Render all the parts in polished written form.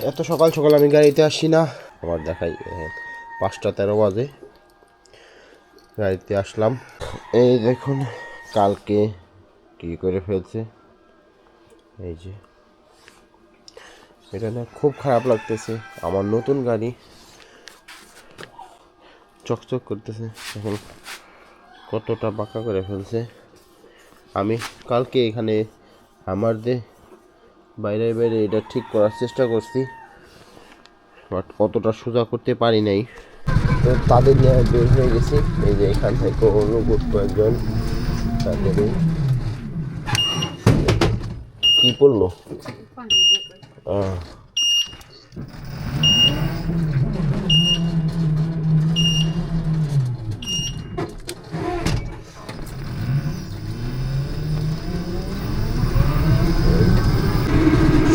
এত সকাল সকাল আমি গাড়িতে আসি না, আমার দেখাই 5:13 বাজে গাড়িতে আসলাম। এই দেখুন কালকে কি করে ফেলছে, এই যে এটা না খুব খারাপ লাগতেছে। আমার নতুন গাড়ি চকচক করতেছে, এখন কতটা বাঁকা করে ফেলছে। আমি কালকে এখানে আমার বাইরে বাইরে এটা ঠিক করার চেষ্টা করছি, বাট অতটা সোজা করতে পারি নাই। তো তাদের নিয়ে বের হয়ে গেছি। এই যে এখান থেকে লোক কয়েকজন তাদের কি পড়লো,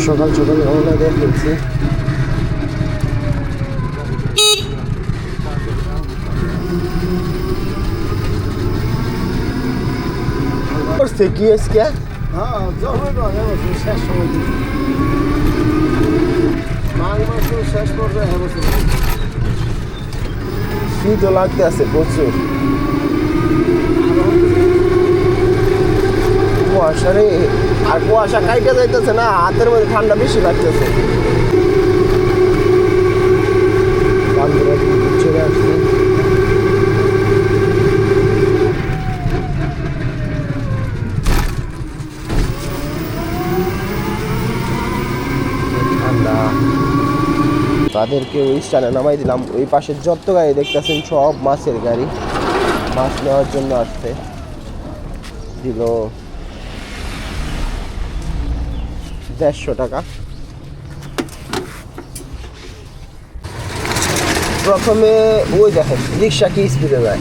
সকাল সকাল রওনা দিয়ে ফেলছি। কি আজকে শীতও লাগতে আছে প্রচুর, কুয়াশা রে। আর কুয়াশা কাইটা যাইতেছে না, হাতের মধ্যে ঠান্ডা বেশি লাগতেছে। চলে আসছি ঠান্ডা। তাদেরকে ওই স্থানে নামাই দিলাম। ওই পাশে যত গাড়ি দেখতেছেন সব মাছের গাড়ি, মাছ নেওয়ার জন্য আসছে। দিল 150 টাকা। প্রথমে ওই দেখেন রিক্সা কি স্পিডে যায়,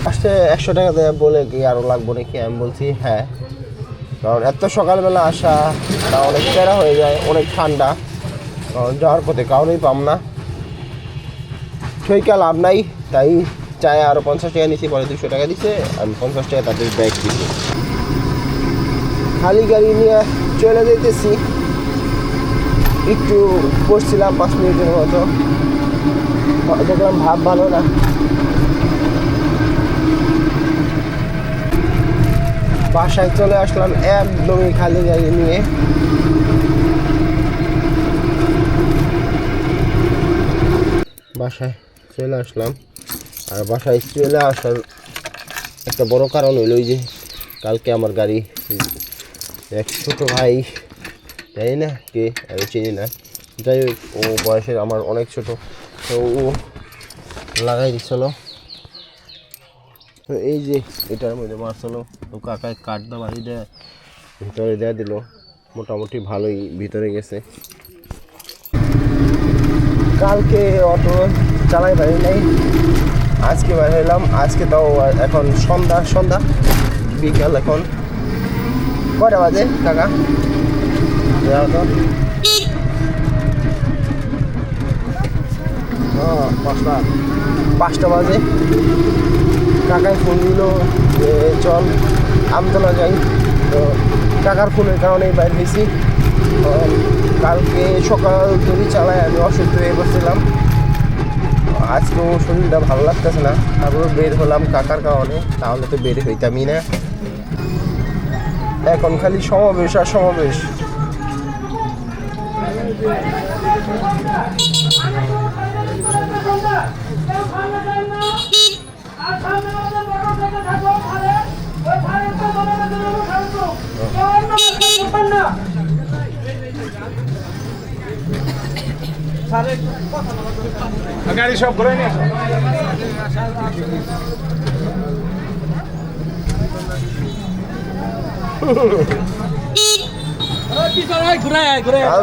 আসতে 100 টাকা দেয় বলে কি আরও লাগবো নাকি। আমি বলছি হ্যাঁ, কারণ এত সকালবেলা আসা তা অনেক প্যারা হয়ে যায়, অনেক ঠান্ডা, কারণ যাওয়ার পথে কাউরেই পাম না, ঠইকা লাভ নাই। তাই চায় আরও 50 টাকা নিচ্ছি, পরে 200 টাকা দিচ্ছে, আমি 50 টাকা তাদের ব্যাগ দিচ্ছি। খালি গাড়ি নিয়ে চলে যেতেছি। একটু বসছিলাম 5 মিনিটের মতো, দেখলাম ভাব ভালো না, বাসায় চলে আসলাম একদমই খালি গাড়ি নিয়ে। বাসায় চলে আসলাম, আর বাসায় চলে আসার একটা বড় কারণ হইল ওই যে কালকে আমার গাড়ি এক ছোটো ভাই, জানি না কে, আমি চিনি না, যাই হোক ও বয়সের আমার অনেক ছোট, তো ও লাগাই দিচ্ছিল। তো এই যে এটার মধ্যে মারছিল, তো কাকায় কাঠ দা বাড়ি দেয় ভিতরে দেয়া দিল, মোটামুটি ভালোই ভিতরে গেছে। কালকে অটো চালাই পারি নাই, আজকে বের হলাম। আজকে তাও এখন সন্ধ্যা বিকাল, এখন কয়টা বাজে কাকা? 5টা বাজে। কাকায় ফোন দিল যে চল আমতলা যাই, তো কাকার ফোনের কারণেই বাইর হয়েছি। কালকে সকাল ধরে চালায় আমি অসুস্থ হয়ে বসছিলাম, আজকেও শরীরটা ভালো লাগতেছে না, তারপর বের হলাম কাকার কারণে, তাহলে তো বের হইতামই না। এখন খালি সমাবেশ আর সমাবেশ। গাড়ি সব ঘুরে নিয়ে আসো।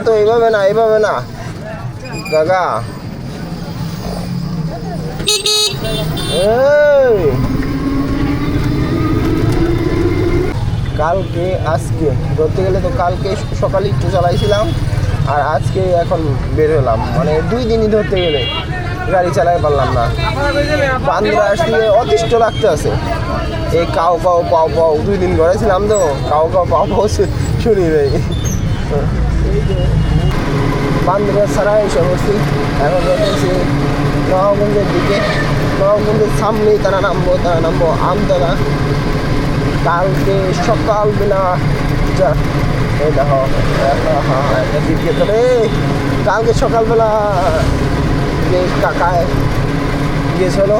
তো এইভাবে না কাকা, কালকে আজকে ধরতে গেলে তো কালকে সকালে একটু চালাইছিলাম, আর আজকে এখন বের হলাম, মানে 2 দিনই ধরতে গেলে গাড়ি চালাই পারলাম না। বান্দরা আসলে অতিষ্ঠ লাগতে আছে। এই কাউ কাউ পাও পাও 2 দিন ঘরে ছিলাম তো কাউ কাউ পাও পাও শুনি নেই বান্দরের ছাড়া এসে বসছি এখন যাচ্ছি নবাবগঞ্জের দিকে নবাবগঞ্জের সামনেই তারা নামবো আমতলা কালকে সকালবেলা এই দেখো একটা দিক ভেতরে কালকে সকালবেলা যে কাকায় গিয়েছিল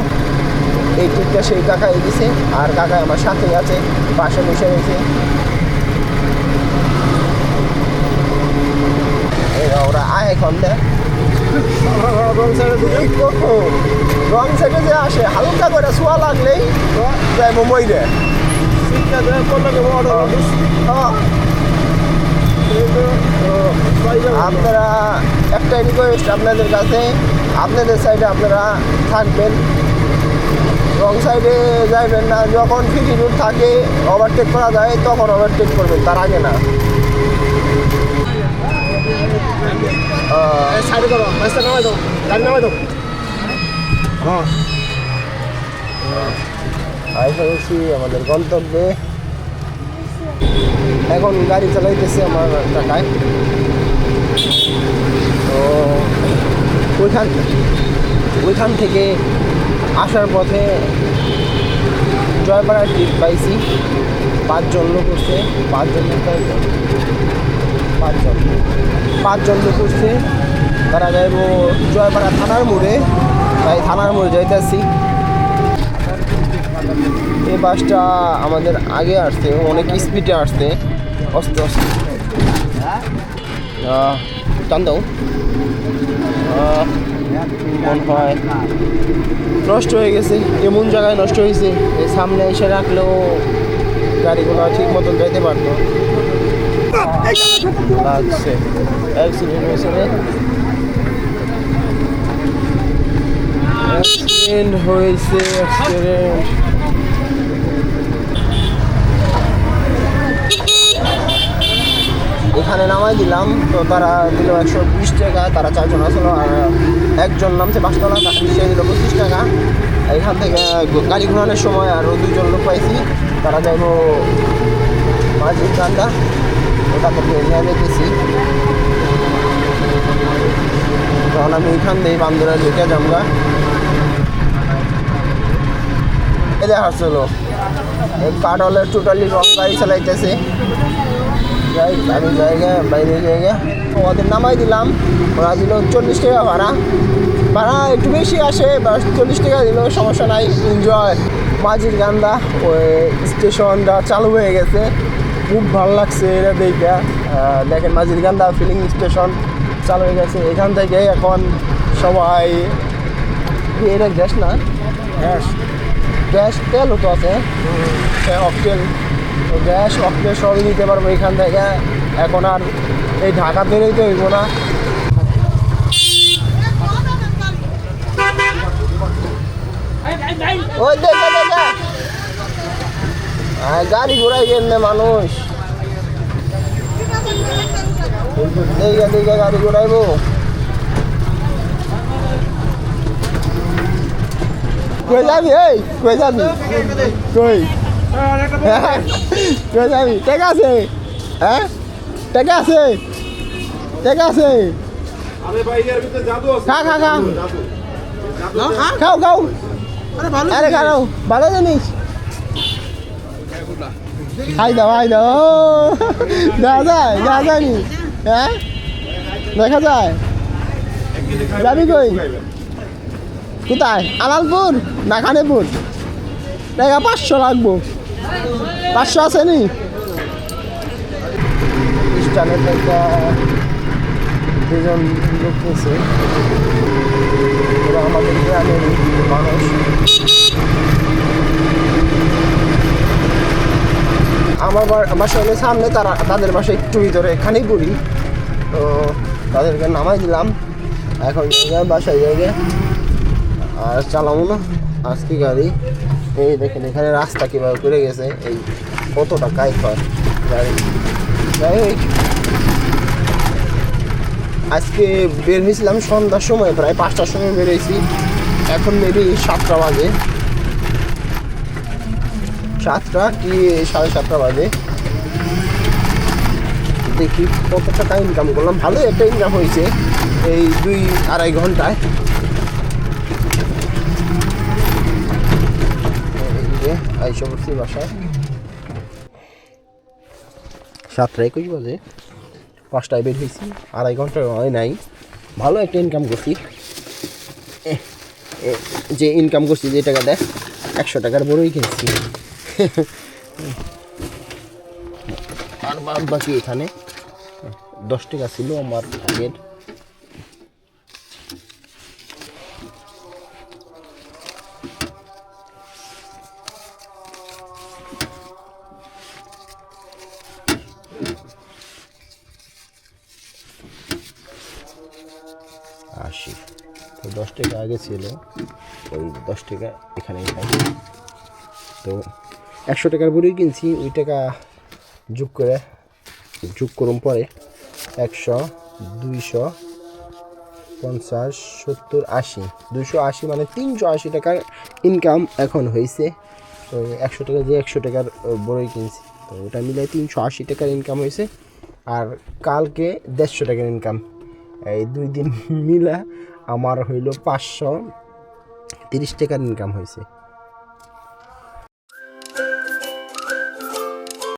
এই ট্রিপটা সেই কাকাই দিছে আর কাকায় আমার সাথেই আছে পাশে বসে রয়েছে ওরা আয় এখন দেখ রং সাইডে যে আসে হালকা করে ছোঁয়া লাগলেই যাই মুম্বাই রে আপনারা একটাই রিকোয়েস্ট আপনাদের কাছে আপনাদের সাইডে আপনারা থাকবেন রং সাইডে যাইবেন না যখন ফ্রি রুট থাকে ওভারটেক করা যায় তখন ওভারটেক করবেন তার আগে না সাইডে করো রাস্তা নামাই দাও গাড়ি নামাই দাও হ্যাঁ আইসি আমাদের গন্তব্যে এখন গাড়ি চালাইতেছে আমার টাকায় তো ওইখান থেকে আসার পথে জয়পাড়ার ট্রিপ পাইছি 5 জন লোক করছে 5 জন লোক করছে তারা যাইব জয়পাড়া থানার মোড়ে তাই থানার মোড়ে যাইতেছি এই বাসটা আমাদের আগে আসছে অনেক স্পিডে আসছে আস্তে আস্তে টান দাও মন হয় নষ্ট হয়ে গেছে এমন জায়গায় নষ্ট হয়েছে এই সামনে এসে রাখলেও গাড়িগুলো ঠিক মতো যাইতে পারতো লাগছে অ্যাক্সিডেন্ট হয়েছে রে অ্যাক্সিডেন্ট হয়েছে এখানে নামাই দিলাম তো তারা দিল 120 টাকা তারা 4 জন আসলো আর একজন নামছে 5 টাকা সে দিল 25 টাকা এখান থেকে গাড়ি ঘোরানোর সময় আরও 2 জন লোক পাইছি তারা যাইব মাঝির গানটা ওটা থেকে নিয়ে যেতেছি তখন আমি এখান থেকে বান্দরা ঢুকে যামগা এদের হাসছিল এই কাঠলের টোটালি রং গাড়ি চালাইতেছে আমি বাইরে জায়গা ওদের নামাই দিলাম ওরা দিল 40 টাকা ভাড়া একটু বেশি আসে বা 40 টাকা দিল সমস্যা নাই এনজয় মাঝির গান্দা ওই স্টেশনটা চালু হয়ে গেছে খুব ভালো লাগছে এটা দেখে দেখেন মাঝির গান্দা ফিলিং স্টেশন চালু হয়ে গেছে এখান থেকে এখন সবাই এটা গ্যাস না গ্যাস তেলও তো আছে অকটেল গ্যাস অকটেল সবই নিতে পারবো এখান থেকে এখন আর এই ঢাকা বেরোইতে হইব না ওই দেখা গাড়ি ঘোড়াই গেলে মানুষ দেখে গাড়ি ঘোড়াইবো কই যাবি কই যাবি কই কই যাবি টাকা আছে হ্যাঁ টাকা আছে খাও আরে খাও ভালো জিনিস খাই দাও দেখা যায় নি হ্যাঁ দেখা যায় যাবি কই কোথায় আলালপুর না খানেপুর টাকা 500 লাগবো 500 আছে নি স্টানের টাকা 2 জন লোক পেয়েছে ওরা আমাদের গ্রামের মানুষ আমার বাসা হলে সামনে তাদের বাসা একটু ভিতরে এখানেই পড়ি তো তাদেরকে নামাই দিলাম এখন বাসায় জায়গায় আর চালাবো না আজকে গাড়ি এই দেখেন এখানে রাস্তা কীভাবে করে গেছে এই কতটা কাজ হয় গাড়ি যাই হোক আজকে বের হয়েছিলাম সন্ধ্যার সময় প্রায় 5টার সময় বেরিয়েছি এখন মেবি 7টা বাজে 7টা কি 7:30 বাজে। দেখি কত টাকা ইনকাম করলাম। ভালোই একটা ইনকাম হয়েছে এই 2-2.5 ঘন্টায়। এই যে আইসা বসছি বাসায়। 7:21 বাজে, 5টায় বের হয়েছি, 2.5 ঘন্টা হয় নাই। ভালো একটা ইনকাম করছি। যে ইনকাম করছি যে টাকাটা 100 টাকার বড়ই কিনছি। আর বাদ বাকি এখানে 10 টাকা ছিল আমার আগের। আশি, তো 10 টাকা আগে ছিল, ওই 10 টাকা এখানে খাই। তো 100 টাকার বড়ি কিনছি, ওই টাকা যোগ করুন পরে 100, 200, 50, 70, 80, 280 মানে 380 টাকার ইনকাম এখন হয়েছে। তো 100 টাকা যে 100 টাকার বড়ই কিনছি, তো ওটা মিলে 380 টাকার ইনকাম হয়েছে। আর কালকে 150 টাকার ইনকাম। এই 2 দিন মিলা আমার হইল 530 টাকার ইনকাম হয়েছে।